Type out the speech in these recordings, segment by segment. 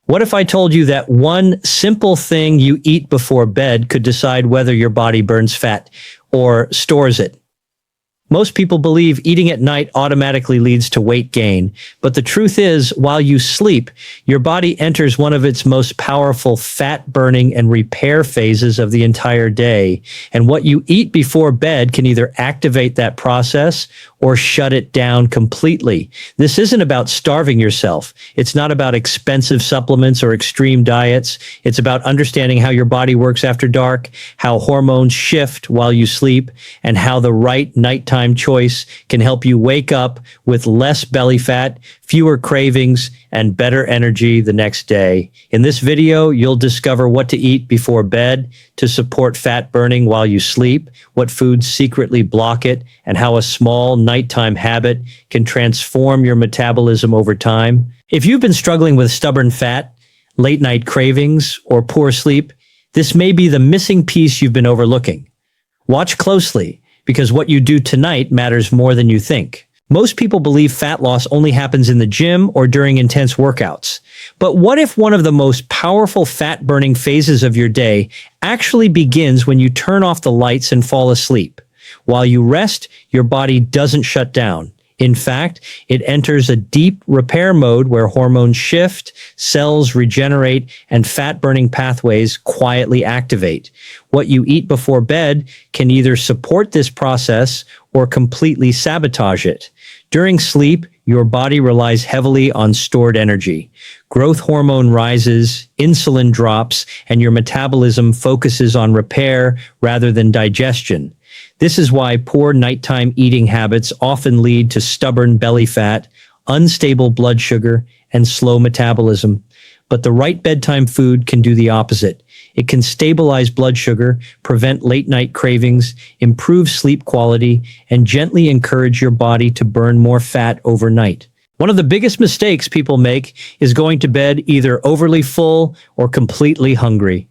What if I told you that one simple thing you eat before bed could decide whether your body burns fat or stores it? Most people believe eating at night automatically leads to weight gain, but the truth is, while you sleep, your body enters one of its most powerful fat burning and repair phases of the entire day. And what you eat before bed can either activate that process or shut it down completely. This isn't about starving yourself. It's not about expensive supplements or extreme diets. It's about understanding how your body works after dark, how hormones shift while you sleep, and how the right nighttime choice can help you wake up with less belly fat, fewer cravings, and better energy the next day. In this video, you'll discover what to eat before bed to support fat burning while you sleep, what foods secretly block it, and how a small nighttime habit can transform your metabolism over time. If you've been struggling with stubborn fat, late night cravings, or poor sleep, this may be the missing piece you've been overlooking. Watch closely, because what you do tonight matters more than you think. Most people believe fat loss only happens in the gym or during intense workouts. But what if one of the most powerful fat-burning phases of your day actually begins when you turn off the lights and fall asleep? While you rest, your body doesn't shut down. In fact, it enters a deep repair mode where hormones shift, cells regenerate, and fat-burning pathways quietly activate. What you eat before bed can either support this process or completely sabotage it. During sleep, your body relies heavily on stored energy. Growth hormone rises, insulin drops, and your metabolism focuses on repair rather than digestion. This is why poor nighttime eating habits often lead to stubborn belly fat, unstable blood sugar, and slow metabolism. But the right bedtime food can do the opposite. It can stabilize blood sugar, prevent late-night cravings, improve sleep quality, and gently encourage your body to burn more fat overnight. One of the biggest mistakes people make is going to bed either overly full or completely hungry.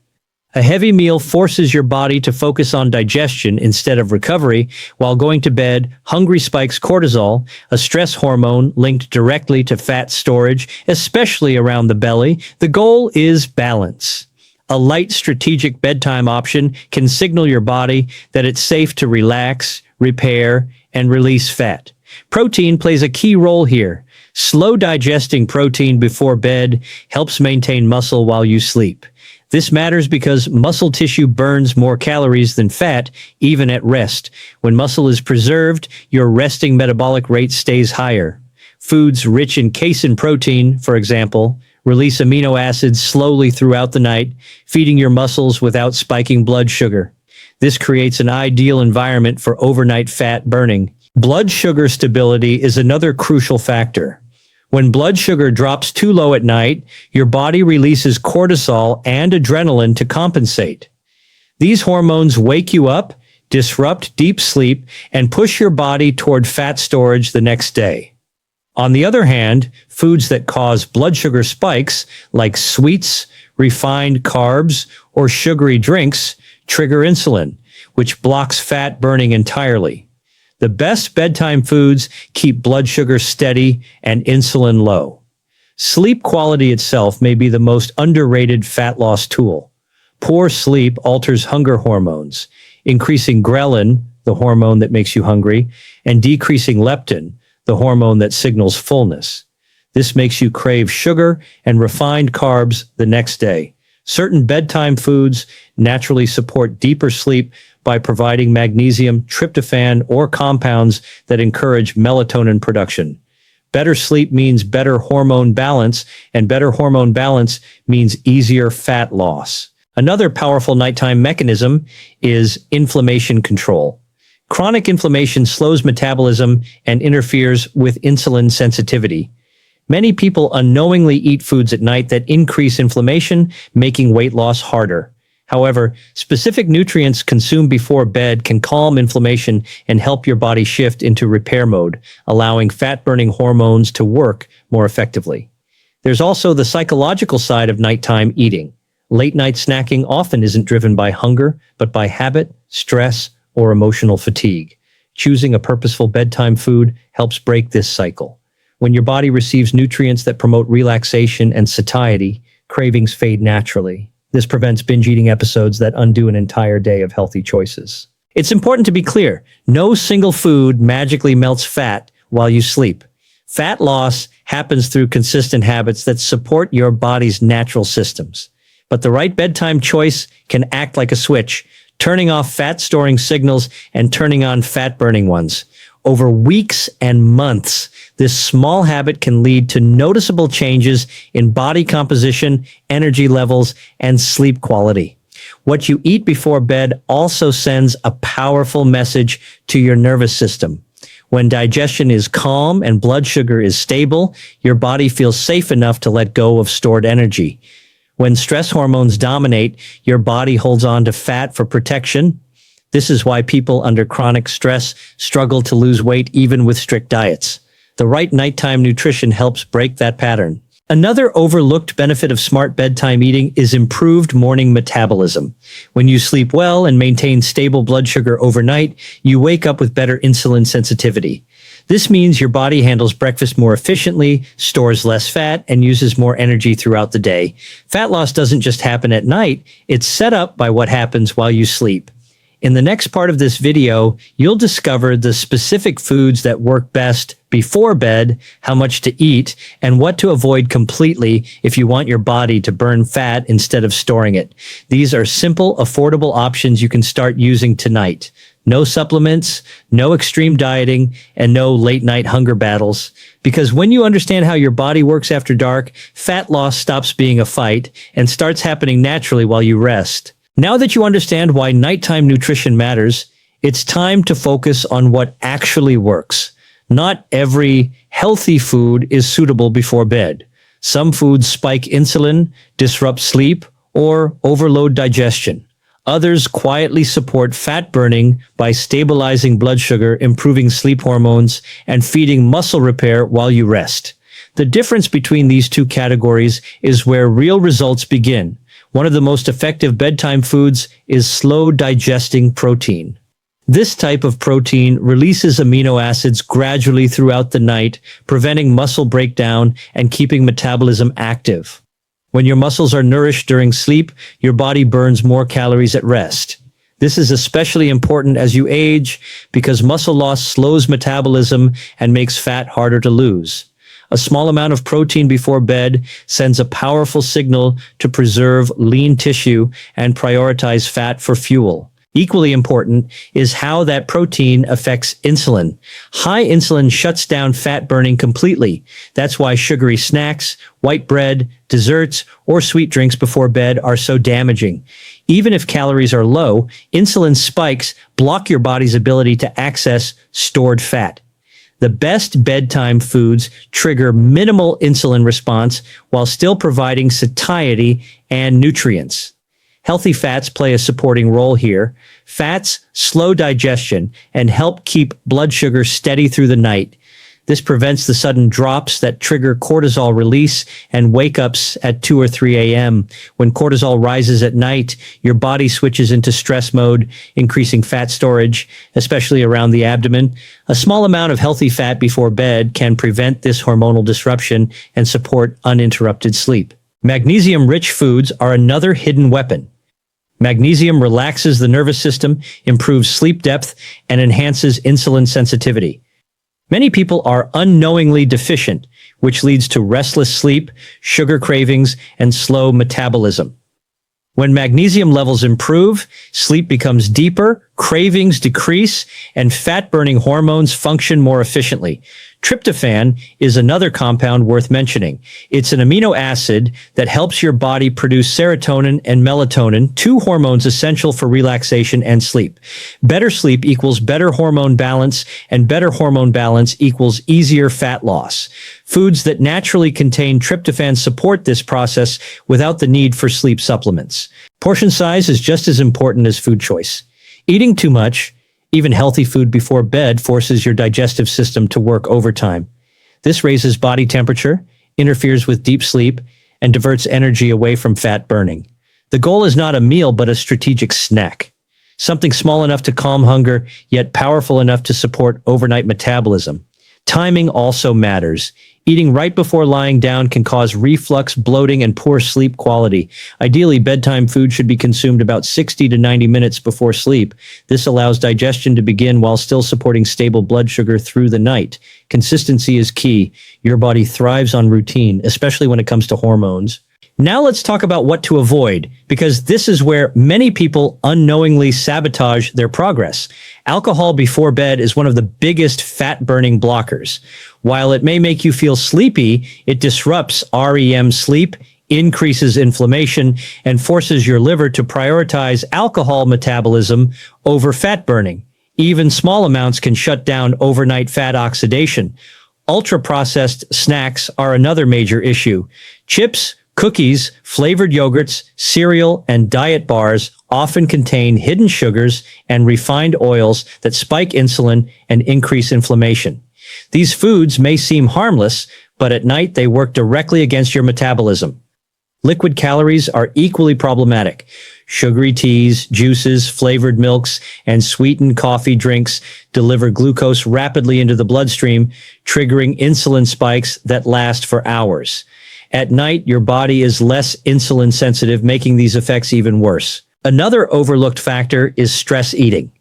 A heavy meal forces your body to focus on digestion instead of recovery. While going to bed, hungry spikes cortisol, a stress hormone linked directly to fat storage, especially around the belly. The goal is balance. A light, strategic bedtime option can signal your body that it's safe to relax, repair, and release fat. Protein plays a key role here. Slow digesting protein before bed helps maintain muscle while you sleep. This matters because muscle tissue burns more calories than fat, even at rest. When muscle is preserved, your resting metabolic rate stays higher. Foods rich in casein protein, for example, release amino acids slowly throughout the night, feeding your muscles without spiking blood sugar. This creates an ideal environment for overnight fat burning. Blood sugar stability is another crucial factor. When blood sugar drops too low at night, your body releases cortisol and adrenaline to compensate. These hormones wake you up, disrupt deep sleep, and push your body toward fat storage the next day. On the other hand, foods that cause blood sugar spikes, like sweets, refined carbs, or sugary drinks, trigger insulin, which blocks fat burning entirely. The best bedtime foods keep blood sugar steady and insulin low. Sleep quality itself may be the most underrated fat loss tool. Poor sleep alters hunger hormones, increasing ghrelin, the hormone that makes you hungry, and decreasing leptin, the hormone that signals fullness. This makes you crave sugar and refined carbs the next day. Certain bedtime foods naturally support deeper sleep by providing magnesium, tryptophan, or compounds that encourage melatonin production. Better sleep means better hormone balance, and better hormone balance means easier fat loss. Another powerful nighttime mechanism is inflammation control. Chronic inflammation slows metabolism and interferes with insulin sensitivity. Many people unknowingly eat foods at night that increase inflammation, making weight loss harder. However, specific nutrients consumed before bed can calm inflammation and help your body shift into repair mode, allowing fat-burning hormones to work more effectively. There's also the psychological side of nighttime eating. Late-night snacking often isn't driven by hunger, but by habit, stress, or emotional fatigue. Choosing a purposeful bedtime food helps break this cycle. When your body receives nutrients that promote relaxation and satiety, cravings fade naturally. This prevents binge eating episodes that undo an entire day of healthy choices. It's important to be clear. No single food magically melts fat while you sleep. Fat loss happens through consistent habits that support your body's natural systems. But the right bedtime choice can act like a switch, turning off fat-storing signals and turning on fat-burning ones. Over weeks and months, this small habit can lead to noticeable changes in body composition, energy levels, and sleep quality. What you eat before bed also sends a powerful message to your nervous system. When digestion is calm and blood sugar is stable, your body feels safe enough to let go of stored energy. When stress hormones dominate, your body holds on to fat for protection. This is why people under chronic stress struggle to lose weight even with strict diets. The right nighttime nutrition helps break that pattern. Another overlooked benefit of smart bedtime eating is improved morning metabolism. When you sleep well and maintain stable blood sugar overnight, you wake up with better insulin sensitivity. This means your body handles breakfast more efficiently, stores less fat, and uses more energy throughout the day. Fat loss doesn't just happen at night, it's set up by what happens while you sleep. In the next part of this video, you'll discover the specific foods that work best before bed, how much to eat, and what to avoid completely if you want your body to burn fat instead of storing it. These are simple, affordable options you can start using tonight. No supplements, no extreme dieting, and no late-night hunger battles. Because when you understand how your body works after dark, fat loss stops being a fight and starts happening naturally while you rest. Now that you understand why nighttime nutrition matters, it's time to focus on what actually works. Not every healthy food is suitable before bed. Some foods spike insulin, disrupt sleep, or overload digestion. Others quietly support fat burning by stabilizing blood sugar, improving sleep hormones, and feeding muscle repair while you rest. The difference between these two categories is where real results begin. One of the most effective bedtime foods is slow digesting protein. This type of protein releases amino acids gradually throughout the night, preventing muscle breakdown and keeping metabolism active. When your muscles are nourished during sleep, your body burns more calories at rest. This is especially important as you age because muscle loss slows metabolism and makes fat harder to lose. A small amount of protein before bed sends a powerful signal to preserve lean tissue and prioritize fat for fuel. Equally important is how that protein affects insulin. High insulin shuts down fat burning completely. That's why sugary snacks, white bread, desserts, or sweet drinks before bed are so damaging. Even if calories are low, insulin spikes block your body's ability to access stored fat. The best bedtime foods trigger minimal insulin response while still providing satiety and nutrients. Healthy fats play a supporting role here. Fats slow digestion and help keep blood sugar steady through the night. This prevents the sudden drops that trigger cortisol release and wake-ups at 2 or 3 a.m. When cortisol rises at night, your body switches into stress mode, increasing fat storage, especially around the abdomen. A small amount of healthy fat before bed can prevent this hormonal disruption and support uninterrupted sleep. Magnesium-rich foods are another hidden weapon. Magnesium relaxes the nervous system, improves sleep depth, and enhances insulin sensitivity. Many people are unknowingly deficient, which leads to restless sleep, sugar cravings, and slow metabolism. When magnesium levels improve, sleep becomes deeper, cravings decrease, and fat-burning hormones function more efficiently. Tryptophan is another compound worth mentioning. It's an amino acid that helps your body produce serotonin and melatonin, two hormones essential for relaxation and sleep. Better sleep equals better hormone balance, and better hormone balance equals easier fat loss. Foods that naturally contain tryptophan support this process without the need for sleep supplements. Portion size is just as important as food choice. Eating too much, even healthy food before bed, forces your digestive system to work overtime. This raises body temperature, interferes with deep sleep, and diverts energy away from fat burning. The goal is not a meal, but a strategic snack. Something small enough to calm hunger, yet powerful enough to support overnight metabolism. Timing also matters. Eating right before lying down can cause reflux, bloating, and poor sleep quality. Ideally, bedtime food should be consumed about 60 to 90 minutes before sleep. This allows digestion to begin while still supporting stable blood sugar through the night. Consistency is key. Your body thrives on routine, especially when it comes to hormones. Now let's talk about what to avoid, because this is where many people unknowingly sabotage their progress. Alcohol before bed is one of the biggest fat-burning blockers. While it may make you feel sleepy, it disrupts REM sleep, increases inflammation, and forces your liver to prioritize alcohol metabolism over fat burning. Even small amounts can shut down overnight fat oxidation. Ultra-processed snacks are another major issue. Chips, cookies, flavored yogurts, cereal, and diet bars often contain hidden sugars and refined oils that spike insulin and increase inflammation. These foods may seem harmless, but at night they work directly against your metabolism. Liquid calories are equally problematic. Sugary teas, juices, flavored milks, and sweetened coffee drinks deliver glucose rapidly into the bloodstream, triggering insulin spikes that last for hours. At night, your body is less insulin sensitive, making these effects even worse. Another overlooked factor is stress eating.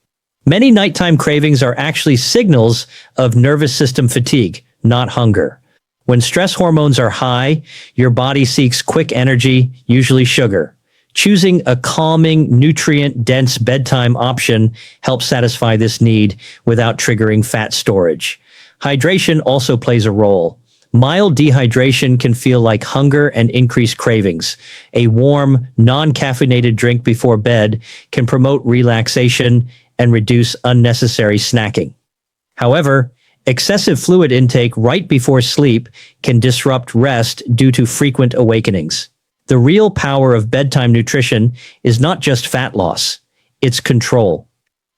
Many nighttime cravings are actually signals of nervous system fatigue, not hunger. When stress hormones are high, your body seeks quick energy, usually sugar. Choosing a calming, nutrient-dense bedtime option helps satisfy this need without triggering fat storage. Hydration also plays a role. Mild dehydration can feel like hunger and increased cravings. A warm, non-caffeinated drink before bed can promote relaxation and reduce unnecessary snacking. However, excessive fluid intake right before sleep can disrupt rest due to frequent awakenings. The real power of bedtime nutrition is not just fat loss, it's control.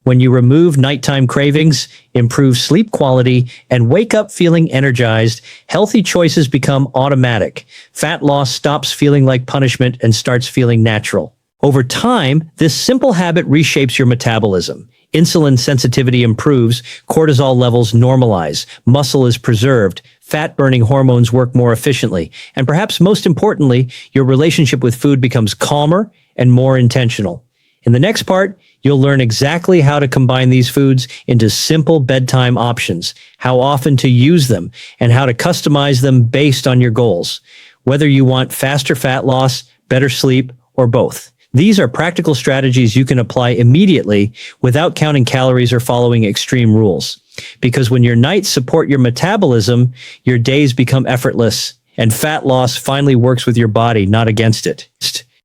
When you remove nighttime cravings, improve sleep quality, and wake up feeling energized, healthy choices become automatic. Fat loss stops feeling like punishment and starts feeling natural. Over time, this simple habit reshapes your metabolism. Insulin sensitivity improves, cortisol levels normalize, muscle is preserved, fat-burning hormones work more efficiently, and perhaps most importantly, your relationship with food becomes calmer and more intentional. In the next part, you'll learn exactly how to combine these foods into simple bedtime options, how often to use them, and how to customize them based on your goals, whether you want faster fat loss, better sleep, or both. These are practical strategies you can apply immediately without counting calories or following extreme rules. Because when your nights support your metabolism, your days become effortless, and fat loss finally works with your body, not against it.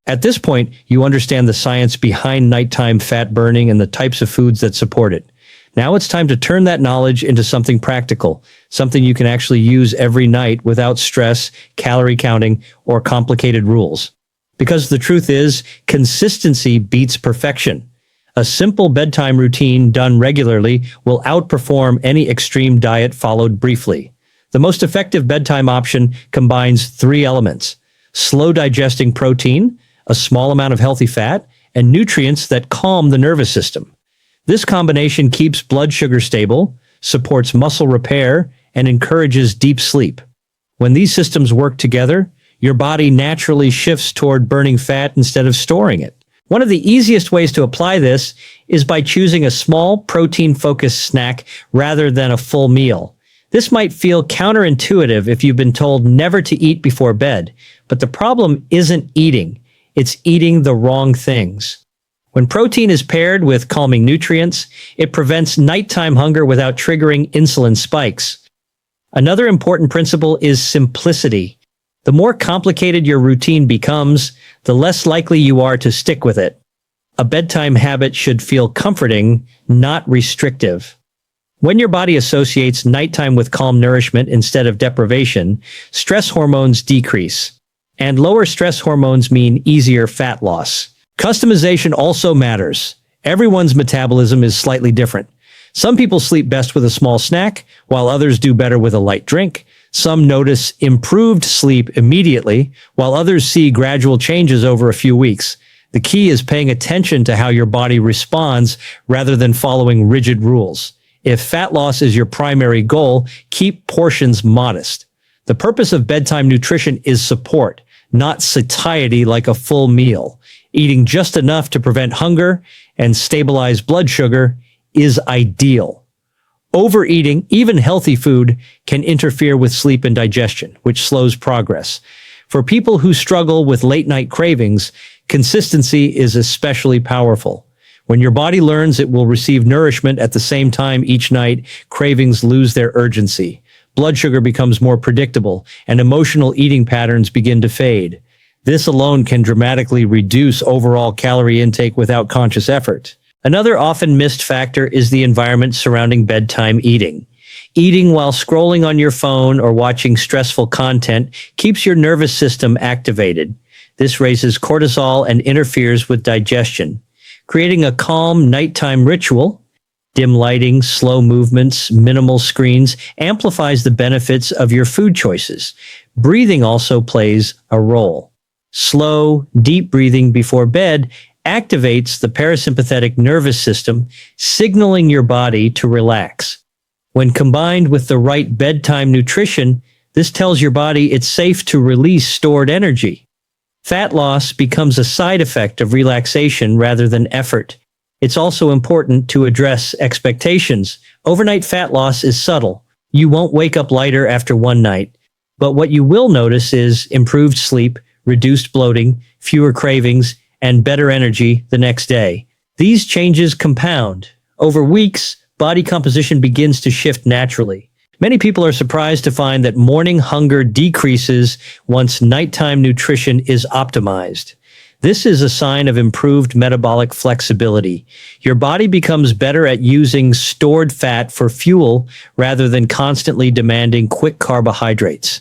At this point, you understand the science behind nighttime fat burning and the types of foods that support it. Now it's time to turn that knowledge into something practical, something you can actually use every night without stress, calorie counting, or complicated rules. Because the truth is, consistency beats perfection. A simple bedtime routine done regularly will outperform any extreme diet followed briefly. The most effective bedtime option combines three elements: slow digesting protein, a small amount of healthy fat, and nutrients that calm the nervous system. This combination keeps blood sugar stable, supports muscle repair, and encourages deep sleep. When these systems work together, your body naturally shifts toward burning fat instead of storing it. One of the easiest ways to apply this is by choosing a small protein-focused snack rather than a full meal. This might feel counterintuitive if you've been told never to eat before bed, but the problem isn't eating. It's eating the wrong things. When protein is paired with calming nutrients, it prevents nighttime hunger without triggering insulin spikes. Another important principle is simplicity. The more complicated your routine becomes, the less likely you are to stick with it. A bedtime habit should feel comforting, not restrictive. When your body associates nighttime with calm nourishment instead of deprivation, stress hormones decrease. And lower stress hormones mean easier fat loss. Customization also matters. Everyone's metabolism is slightly different. Some people sleep best with a small snack, while others do better with a light drink. Some notice improved sleep immediately, while others see gradual changes over a few weeks. The key is paying attention to how your body responds rather than following rigid rules. If fat loss is your primary goal, keep portions modest. The The purpose of bedtime nutrition is support, not satiety like a full meal. Eating just enough to prevent hunger and stabilize blood sugar is ideal. Overeating, even healthy food, can interfere with sleep and digestion, which slows progress. For people who struggle with late-night cravings, consistency is especially powerful. When your body learns it will receive nourishment at the same time each night, cravings lose their urgency. Blood sugar becomes more predictable, and emotional eating patterns begin to fade. This alone can dramatically reduce overall calorie intake without conscious effort. Another often missed factor is the environment surrounding bedtime eating. Eating while scrolling on your phone or watching stressful content keeps your nervous system activated. This raises cortisol and interferes with digestion. Creating a calm nighttime ritual, dim lighting, slow movements, minimal screens, amplifies the benefits of your food choices. Breathing also plays a role. Slow, deep breathing before bed activates the parasympathetic nervous system, signaling your body to relax. When combined with the right bedtime nutrition, this tells your body it's safe to release stored energy. Fat loss becomes a side effect of relaxation rather than effort. It's also important to address expectations. Overnight fat loss is subtle. You won't wake up lighter after one night. But what you will notice is improved sleep, reduced bloating, fewer cravings, and better energy the next day. These changes compound. Over weeks, body composition begins to shift naturally. Many people are surprised to find that morning hunger decreases once nighttime nutrition is optimized. This is a sign of improved metabolic flexibility. Your body becomes better at using stored fat for fuel rather than constantly demanding quick carbohydrates.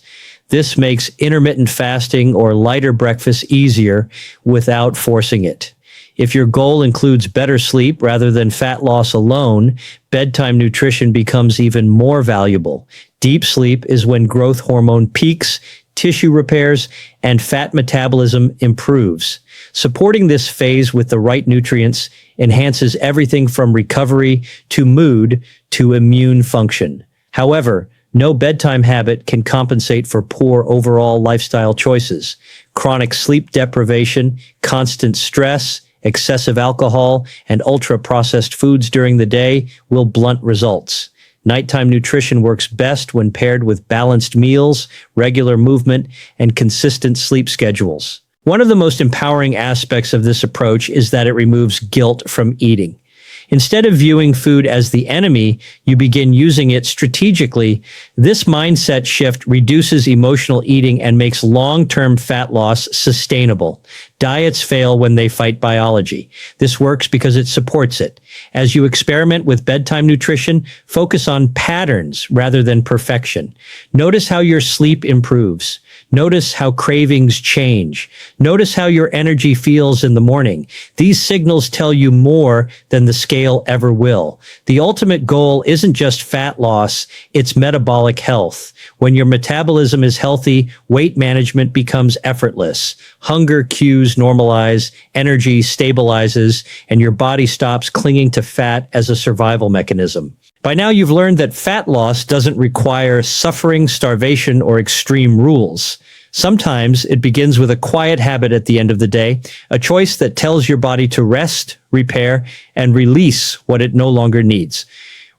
This makes intermittent fasting or lighter breakfast easier without forcing it. If your goal includes better sleep rather than fat loss alone, bedtime nutrition becomes even more valuable. Deep sleep is when growth hormone peaks, tissue repairs, and fat metabolism improves. Supporting this phase with the right nutrients enhances everything from recovery to mood to immune function. However, no bedtime habit can compensate for poor overall lifestyle choices. Chronic sleep deprivation, constant stress, excessive alcohol, and ultra-processed foods during the day will blunt results. Nighttime nutrition works best when paired with balanced meals, regular movement, and consistent sleep schedules. One of the most empowering aspects of this approach is that it removes guilt from eating. Instead of viewing food as the enemy, you begin using it strategically. This mindset shift reduces emotional eating and makes long-term fat loss sustainable. Diets fail when they fight biology. This works because it supports it. As you experiment with bedtime nutrition, focus on patterns rather than perfection. Notice how your sleep improves. Notice how cravings change. Notice how your energy feels in the morning. These signals tell you more than the scale ever will. The ultimate goal isn't just fat loss, it's metabolic health. When your metabolism is healthy, weight management becomes effortless. Hunger cues normalize, energy stabilizes, and your body stops clinging to fat as a survival mechanism. By now, you've learned that fat loss doesn't require suffering, starvation, or extreme rules. Sometimes it begins with a quiet habit at the end of the day, a choice that tells your body to rest, repair, and release what it no longer needs.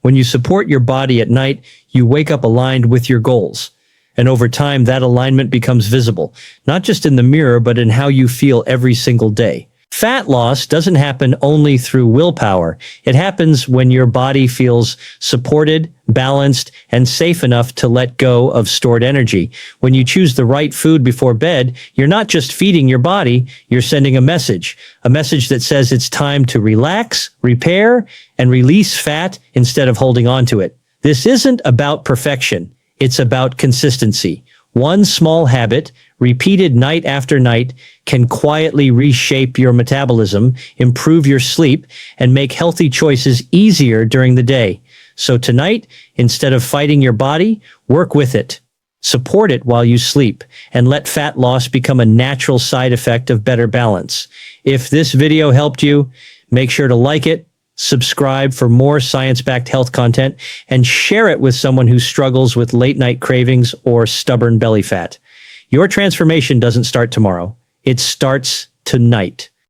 When you support your body at night, you wake up aligned with your goals. And over time, that alignment becomes visible, not just in the mirror, but in how you feel every single day. Fat loss doesn't happen only through willpower. It happens when your body feels supported, balanced, and safe enough to let go of stored energy. When you choose the right food before bed, you're not just feeding your body, you're sending a message that says it's time to relax, repair, and release fat instead of holding on to it. This isn't about perfection. It's about consistency. One small habit, repeated night after night, can quietly reshape your metabolism, improve your sleep, and make healthy choices easier during the day. So tonight, instead of fighting your body, work with it. Support it while you sleep, and let fat loss become a natural side effect of better balance. If this video helped you, make sure to like it, subscribe for more science-backed health content, and share it with someone who struggles with late-night cravings or stubborn belly fat. Your transformation doesn't start tomorrow. It starts tonight.